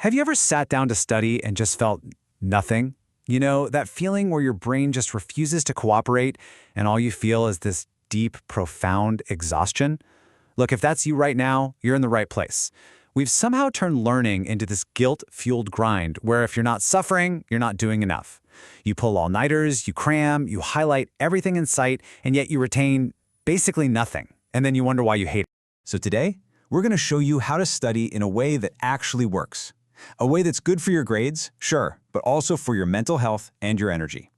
Have you ever sat down to study and just felt nothing? You know, that feeling where your brain just refuses to cooperate and all you feel is this deep, profound exhaustion? Look, if that's you right now, you're in the right place. We've somehow turned learning into this guilt-fueled grind where if you're not suffering, you're not doing enough. You pull all-nighters, you cram, you highlight everything in sight, and yet you retain basically nothing. And then you wonder why you hate it. So today, we're going to show you how to study in a way that actually works. A way that's good for your grades, sure, but also for your mental health and your energy.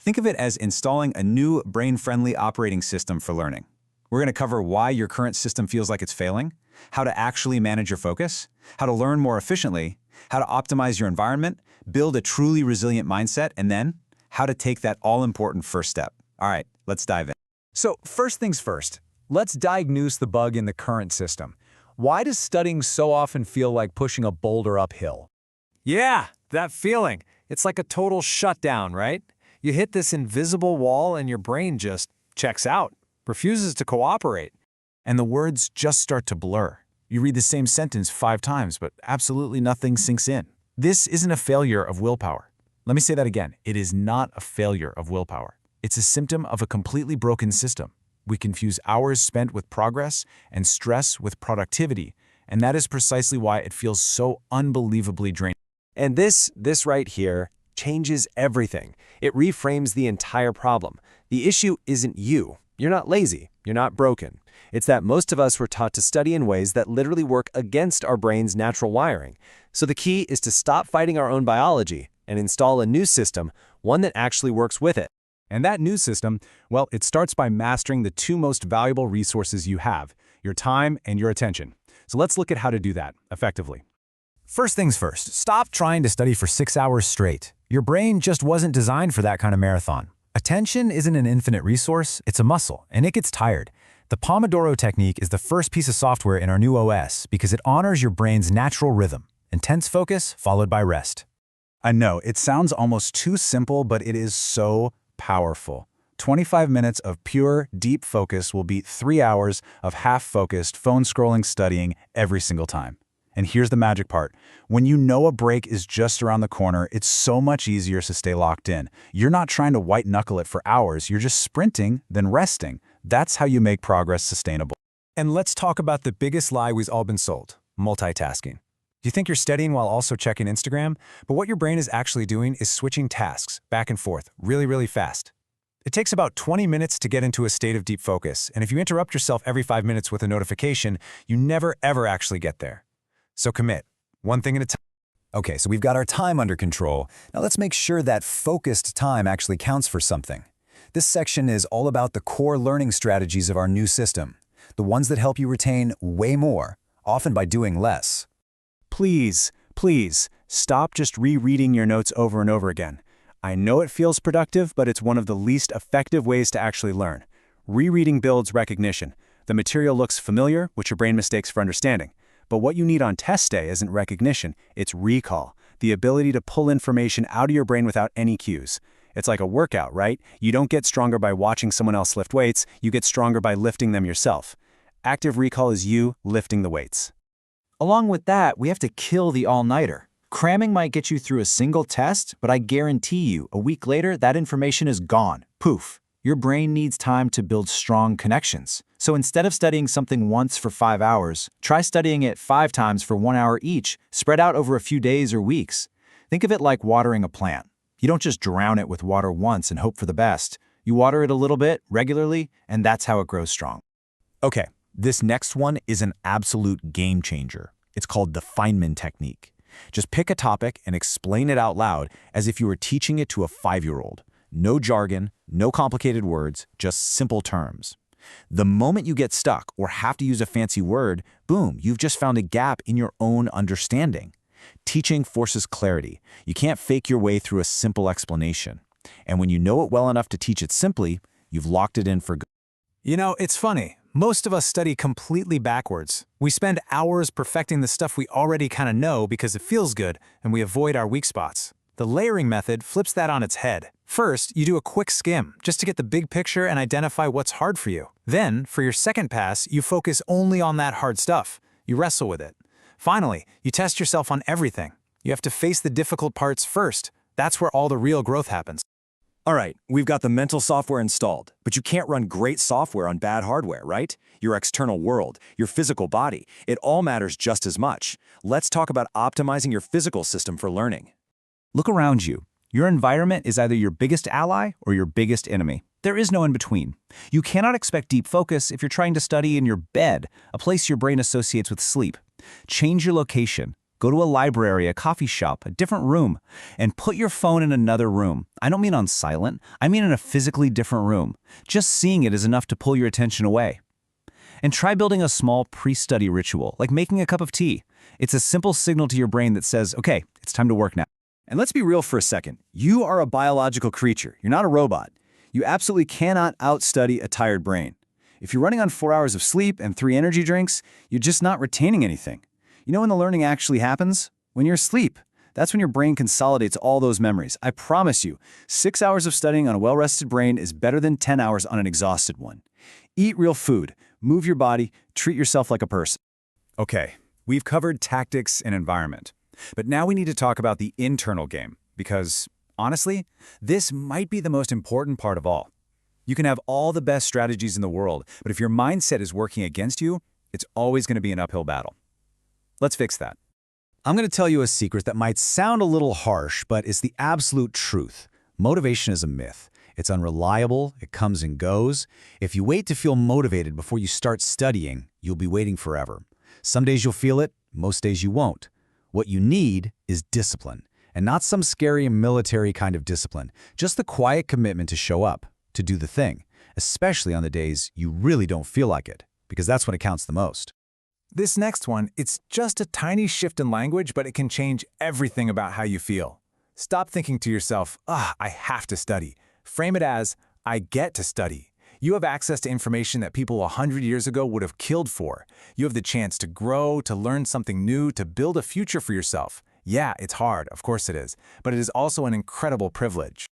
Think of it as installing a new brain-friendly operating system for learning. We're going to cover why your current system feels like it's failing, how to actually manage your focus, how to learn more efficiently, how to optimize your environment, build a truly resilient mindset, and then how to take that all-important first step. All right, let's dive in. So first things first, let's diagnose the bug in the current system. Why does studying so often feel like pushing a boulder uphill? Yeah, that feeling. It's like a total shutdown, right? You hit this invisible wall and your brain just checks out, refuses to cooperate. And the words just start to blur. You read the same sentence 5 times, but absolutely nothing sinks in. This isn't a failure of willpower. Let me say that again. It is not a failure of willpower. It's a symptom of a completely broken system. We confuse hours spent with progress and stress with productivity, and that is precisely why it feels so unbelievably draining. And this right here changes everything. It reframes the entire problem. The issue isn't you. You're not lazy. You're not broken. It's that most of us were taught to study in ways that literally work against our brain's natural wiring. So the key is to stop fighting our own biology and install a new system, one that actually works with it. And that new system, well, it starts by mastering the 2 most valuable resources you have, your time and your attention. So let's look at how to do that effectively. First things first, stop trying to study for 6 hours straight. Your brain just wasn't designed for that kind of marathon. Attention isn't an infinite resource, it's a muscle, and it gets tired. The Pomodoro Technique is the first piece of software in our new OS because it honors your brain's natural rhythm, intense focus followed by rest. I know, it sounds almost too simple, but it is so powerful. 25 minutes of pure, deep focus will beat 3 hours of half-focused, phone-scrolling studying every single time. And here's the magic part. When you know a break is just around the corner, it's so much easier to stay locked in. You're not trying to white-knuckle it for hours, you're just sprinting, then resting. That's how you make progress sustainable. And let's talk about the biggest lie we've all been sold, multitasking. You think you're studying while also checking Instagram, but what your brain is actually doing is switching tasks back and forth really fast. It takes about 20 minutes to get into a state of deep focus, and if you interrupt yourself every 5 minutes with a notification, you never ever actually get there. So commit, one thing at a time. Okay, so we've got our time under control. Now let's make sure that focused time actually counts for something. This section is all about the core learning strategies of our new system, the ones that help you retain way more, often by doing less. Please, stop just rereading your notes over and over again. I know it feels productive, but it's one of the least effective ways to actually learn. Rereading builds recognition. The material looks familiar, which your brain mistakes for understanding. But what you need on test day isn't recognition, it's recall, the ability to pull information out of your brain without any cues. It's like a workout, right? You don't get stronger by watching someone else lift weights, you get stronger by lifting them yourself. Active recall is you lifting the weights. Along with that, we have to kill the all-nighter. Cramming might get you through a single test, but I guarantee you, a week later, that information is gone. Poof. Your brain needs time to build strong connections. So instead of studying something once for 5 hours, try studying it 5 times for 1 hour each, spread out over a few days or weeks. Think of it like watering a plant. You don't just drown it with water once and hope for the best. You water it a little bit, regularly, and that's how it grows strong. Okay, this next one is an absolute game changer. It's called the Feynman Technique. Just pick a topic and explain it out loud as if you were teaching it to a 5-year-old. No jargon, no complicated words, just simple terms. The moment you get stuck or have to use a fancy word, boom, you've just found a gap in your own understanding. Teaching forces clarity. You can't fake your way through a simple explanation. And when you know it well enough to teach it simply, you've locked it in for good. You know, it's funny. Most of us study completely backwards. We spend hours perfecting the stuff we already kind of know because it feels good, and we avoid our weak spots. The layering method flips that on its head. First, you do a quick skim, just to get the big picture and identify what's hard for you. Then, for your second pass, you focus only on that hard stuff. You wrestle with it. Finally, you test yourself on everything. You have to face the difficult parts first. That's where all the real growth happens. All right, we've got the mental software installed, but you can't run great software on bad hardware, right? Your external world, your physical body, it all matters just as much. Let's talk about optimizing your physical system for learning. Look around you. Your environment is either your biggest ally or your biggest enemy. There is no in between. You cannot expect deep focus if you're trying to study in your bed, a place your brain associates with sleep. Change your location. Go to a library, a coffee shop, a different room, and put your phone in another room. I don't mean on silent, I mean in a physically different room. Just seeing it is enough to pull your attention away. And try building a small pre-study ritual, like making a cup of tea. It's a simple signal to your brain that says, okay, it's time to work now. And let's be real for a second. You are a biological creature. You're not a robot. You absolutely cannot outstudy a tired brain. If you're running on 4 hours of sleep and 3 energy drinks, you're just not retaining anything. You know when the learning actually happens? When you're asleep. That's when your brain consolidates all those memories. I promise you, 6 hours of studying on a well-rested brain is better than 10 hours on an exhausted one. Eat real food, move your body, treat yourself like a person. Okay, we've covered tactics and environment. But now we need to talk about the internal game, because, honestly, this might be the most important part of all. You can have all the best strategies in the world, but if your mindset is working against you, it's always going to be an uphill battle. Let's fix that. I'm going to tell you a secret that might sound a little harsh, but it's the absolute truth. Motivation is a myth. It's unreliable, it comes and goes. If you wait to feel motivated before you start studying, you'll be waiting forever. Some days you'll feel it, most days you won't. What you need is discipline, and not some scary military kind of discipline, just the quiet commitment to show up, to do the thing, especially on the days you really don't feel like it, because that's when it counts the most. This next one, it's just a tiny shift in language, but it can change everything about how you feel. Stop thinking to yourself, I have to study. Frame it as, I get to study. You have access to information that people 100 years ago would have killed for. You have the chance to grow, to learn something new, to build a future for yourself. Yeah, it's hard, of course it is, but it is also an incredible privilege.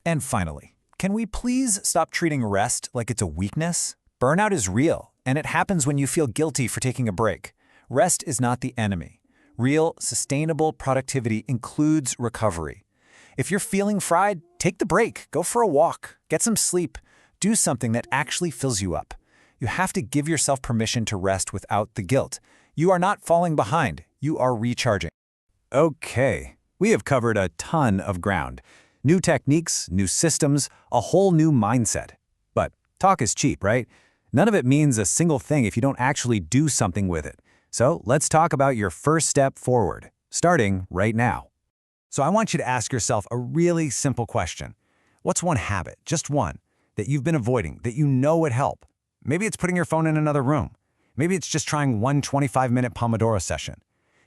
And finally, can we please stop treating rest like it's a weakness? Burnout is real, and it happens when you feel guilty for taking a break. Rest is not the enemy. Real, sustainable productivity includes recovery. If you're feeling fried, take the break, go for a walk, get some sleep, do something that actually fills you up. You have to give yourself permission to rest without the guilt. You are not falling behind, you are recharging. Okay, we have covered a ton of ground. New techniques, new systems, a whole new mindset. But talk is cheap, right? None of it means a single thing if you don't actually do something with it. So let's talk about your first step forward, starting right now. So I want you to ask yourself a really simple question. What's one habit, just one, that you've been avoiding, that you know would help? Maybe it's putting your phone in another room. Maybe it's just trying one 25-minute Pomodoro session.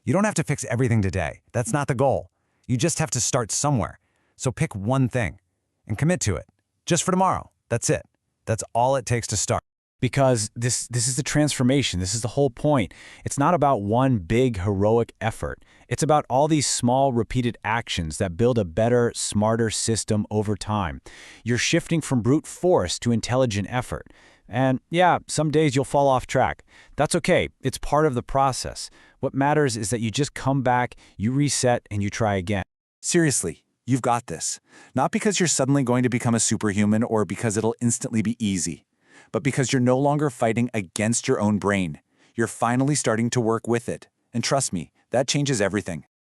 You don't have to fix everything today. That's not the goal. You just have to start somewhere. So pick one thing and commit to it. Just for tomorrow. That's it. That's all it takes to start. Because this is the transformation. This is the whole point. It's not about one big heroic effort. It's about all these small repeated actions that build a better, smarter system over time. You're shifting from brute force to intelligent effort. And yeah, some days you'll fall off track. That's okay. It's part of the process. What matters is that you just come back, you reset, and you try again. Seriously, you've got this. Not because you're suddenly going to become a superhuman or because it'll instantly be easy, but because you're no longer fighting against your own brain. You're finally starting to work with it. And trust me, that changes everything.